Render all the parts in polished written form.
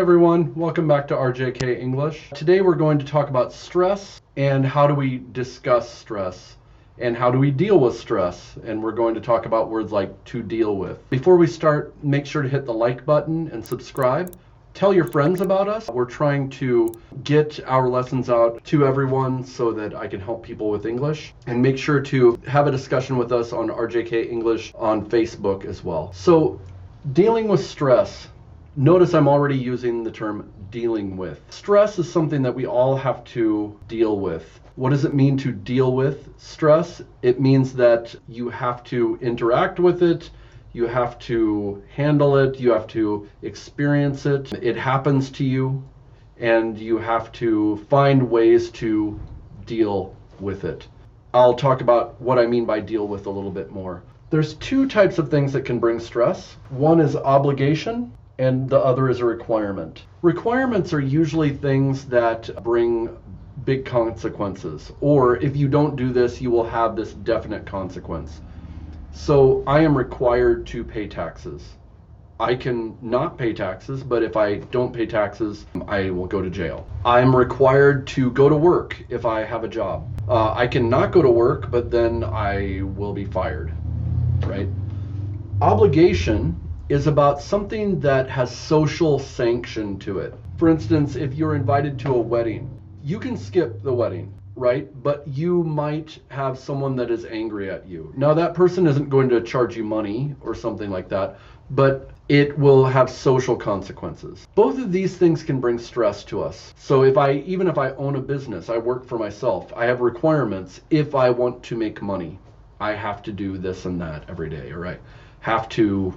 everyone, welcome back to RJK English. Today we're going to talk about stress and how do we discuss stress and how do we deal with stress, and we're going to talk about words like to deal with. Before we start, make sure to hit the like button and subscribe. Tell your friends about us. We're trying to get our lessons out to everyone so that I can help people with English. And make sure to have a discussion with us on RJK English on Facebook as well. So, dealing with stress. Notice I'm already using the term dealing with. Stress is something that we all have to deal with. What does it mean to deal with stress? It means that you have to interact with it, you have to handle it, you have to experience it. It happens to you, and you have to find ways to deal with it. I'll talk about what I mean by deal with a little bit more. There's two types of things that can bring stress. One is obligation, and the other is a requirement. Requirements are usually things that bring big consequences, or if you don't do this, you will have this definite consequence. So I am required to pay taxes. I can not pay taxes, but if I don't pay taxes, I will go to jail. I'm required to go to work if I have a job. I can not go to work, but then I will be fired, right? Obligation is about something that has social sanction to it. For instance, if you're invited to a wedding, you can skip the wedding, right? But you might have someone that is angry at you. Now, that person isn't going to charge you money or something like that, but it will have social consequences. Both of these things can bring stress to us. So even if I own a business, I work for myself, I have requirements. If I want to make money, I have to do this and that every day, or I have to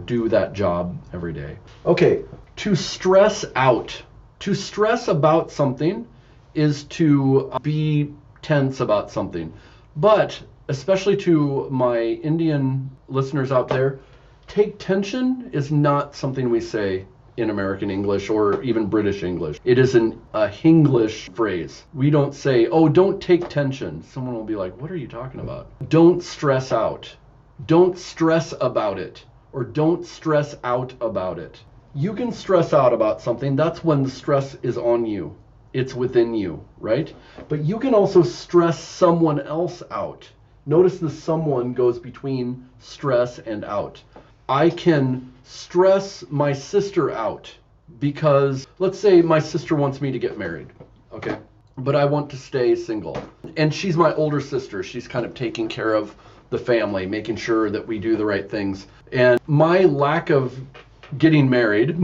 do that job every day. Okay, to stress out. To stress about something is to be tense about something. But, especially to my Indian listeners out there, take tension is not something we say in American English or even British English. It is a Hinglish phrase. We don't say, oh, don't take tension. Someone will be like, what are you talking about? Don't stress out. Don't stress about it. Or don't stress out about it. You can stress out about something. That's when the stress is on you. It's within you, right? But you can also stress someone else out. Notice the someone goes between stress and out. I can stress my sister out because, let's say my sister wants me to get married, okay? But I want to stay single. And she's my older sister. She's kind of taking care of the family, making sure that we do the right things. And my lack of getting married,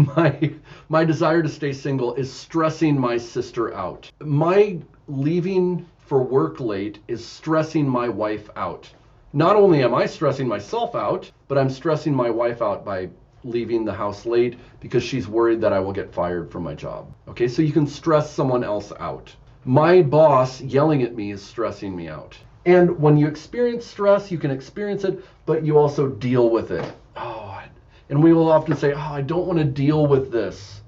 my desire to stay single is stressing my sister out. My leaving for work late is stressing my wife out. Not only am I stressing myself out, but I'm stressing my wife out by leaving the house late because she's worried that I will get fired from my job. Okay, so you can stress someone else out. My boss yelling at me is stressing me out. And when you experience stress, you can experience it, but you also deal with it. And we will often say, I don't want to deal with this.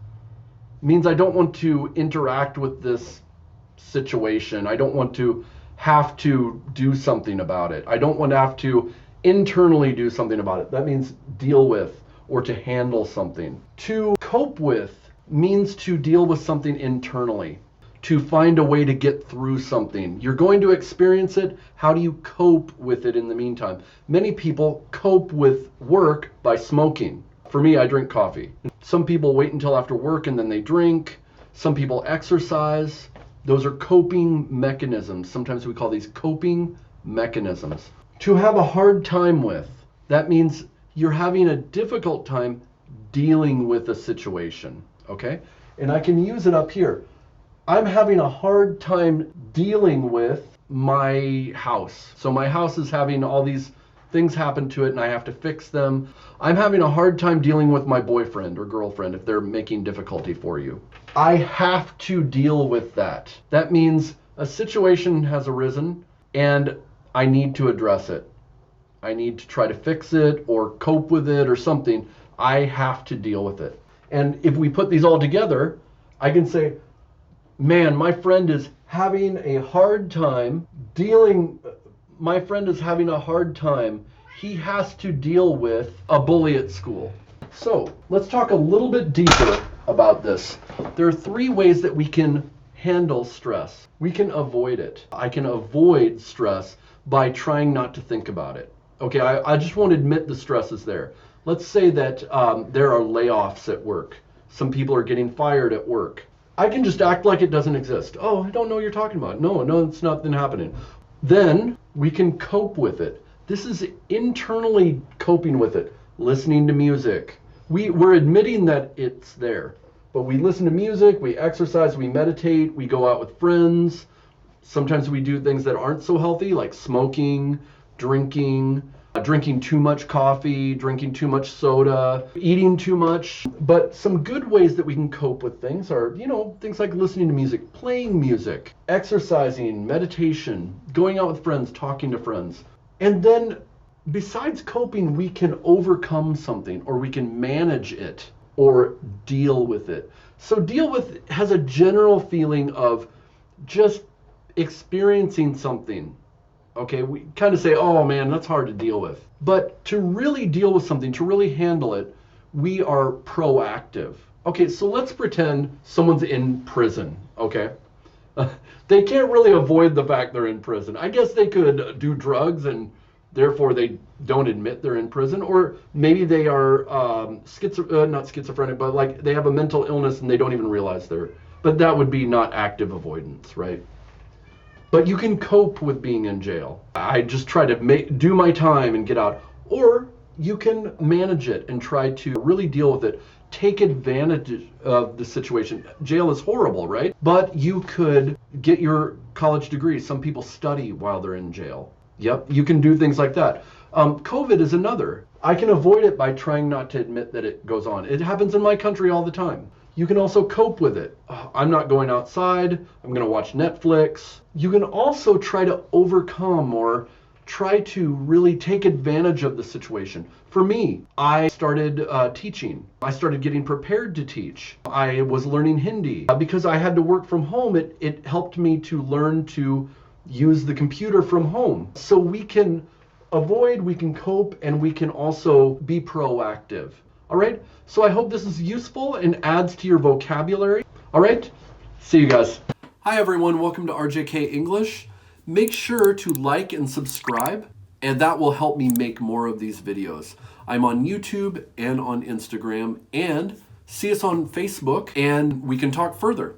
It means I don't want to interact with this situation. I don't want to have to do something about it. I don't want to have to internally do something about it. That means deal with or to handle something. To cope with means to deal with something internally. To find a way to get through something. You're going to experience it. How do you cope with it in the meantime? Many people cope with work by smoking. For me, I drink coffee. Some people wait until after work and then they drink. Some people exercise. Those are coping mechanisms. Sometimes we call these coping mechanisms. To have a hard time with, that means you're having a difficult time dealing with a situation, okay? And I can use it up here. I'm having a hard time dealing with my house. So my house is having all these things happen to it and I have to fix them. I'm having a hard time dealing with my boyfriend or girlfriend if they're making difficulty for you. I have to deal with that. That means a situation has arisen and I need to address it. I need to try to fix it or cope with it or something. I have to deal with it. And if we put these all together, I can say, man, my friend is having a hard time dealing. My friend is having a hard time. He has to deal with a bully at school. So let's talk a little bit deeper about this. There are three ways that we can handle stress. We can avoid it. I can avoid stress by trying not to think about it. Okay, I just won't admit the stress is there. Let's say that there are layoffs at work. Some people are getting fired at work. I can just act like it doesn't exist. Oh, I don't know what you're talking about. No, it's nothing happening. Then we can cope with it. This is internally coping with it. Listening to music. We're admitting that it's there. But we listen to music, we exercise, we meditate, we go out with friends. Sometimes we do things that aren't so healthy, like smoking, drinking too much coffee, drinking too much soda, eating too much. But some good ways that we can cope with things are, things like listening to music, playing music, exercising, meditation, going out with friends, talking to friends. And then besides coping, we can overcome something, or we can manage it, or deal with it. So deal with has a general feeling of just experiencing something. Okay, we kind of say, oh man, that's hard to deal with. But to really deal with something, to really handle it, we are proactive. Okay, so let's pretend someone's in prison, okay? They can't really avoid the fact they're in prison. I guess they could do drugs and therefore they don't admit they're in prison, or maybe they are not schizophrenic, but like they have a mental illness and they don't even realize but that would be not active avoidance, right? But you can cope with being in jail. I just try to do my time and get out. Or you can manage it and try to really deal with it. Take advantage of the situation. Jail is horrible, right? But you could get your college degree. Some people study while they're in jail. Yep, you can do things like that. COVID is another. I can avoid it by trying not to admit that it goes on. It happens in my country all the time. You can also cope with it. I'm not going outside. I'm going to watch Netflix. You can also try to overcome or try to really take advantage of the situation. For me, I started teaching. I started getting prepared to teach. I was learning Hindi. Because I had to work from home, it helped me to learn to use the computer from home. So we can avoid, we can cope, and we can also be proactive. All right, so I hope this is useful and adds to your vocabulary. All right, see you guys. Hi everyone, welcome to RJK English. Make sure to like and subscribe, and that will help me make more of these videos. I'm on YouTube and on Instagram, and see us on Facebook, and we can talk further.